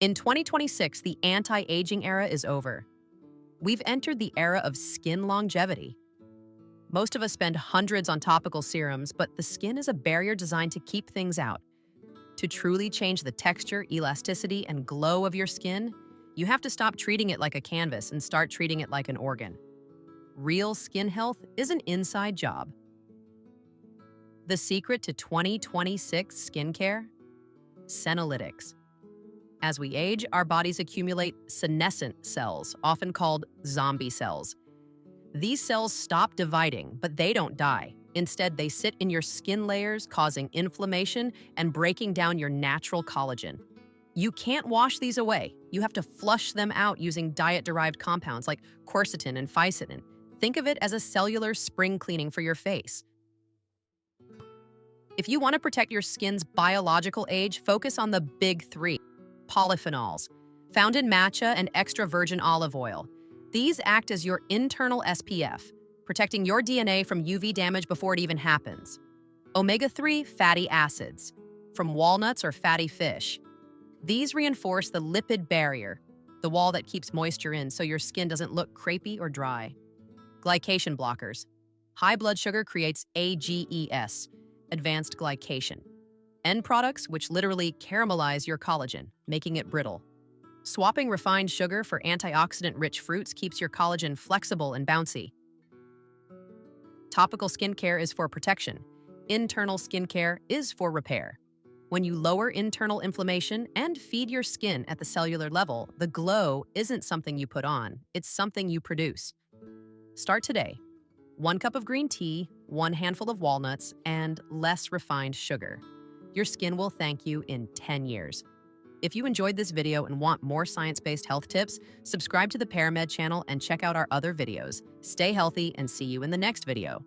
In 2026, the anti-aging era is over. We've entered the era of skin longevity. Most of us spend hundreds on topical serums, but the skin is a barrier designed to keep things out. To truly change the texture, elasticity, and glow of your skin, you have to stop treating it like a canvas and start treating it like an organ. Real skin health is an inside job. The secret to 2026 skincare? Senolytics. As we age, our bodies accumulate senescent cells, often called zombie cells. These cells stop dividing, but they don't die. Instead, they sit in your skin layers, causing inflammation and breaking down your natural collagen. You can't wash these away. You have to flush them out using diet-derived compounds like quercetin and fisetin. Think of it as a cellular spring cleaning for your face. If you want to protect your skin's biological age, focus on the big three. Polyphenols, found in matcha and extra virgin olive oil. These act as your internal SPF, protecting your DNA from UV damage before it even happens. Omega-3 fatty acids, from walnuts or fatty fish. These reinforce the lipid barrier, the wall that keeps moisture in so your skin doesn't look crepey or dry. Glycation blockers. High blood sugar creates AGEs, advanced glycation. End products which literally caramelize your collagen, making it brittle. Swapping refined sugar for antioxidant-rich fruits keeps your collagen flexible and bouncy. Topical skincare is for protection. Internal skincare is for repair. When you lower internal inflammation and feed your skin at the cellular level, the glow isn't something you put on, it's something you produce. Start today. 1 cup of green tea, 1 handful of walnuts, and less refined sugar. Your skin will thank you in 10 years. If you enjoyed this video and want more science-based health tips, subscribe to the Paramed channel and check out our other videos. Stay healthy and see you in the next video.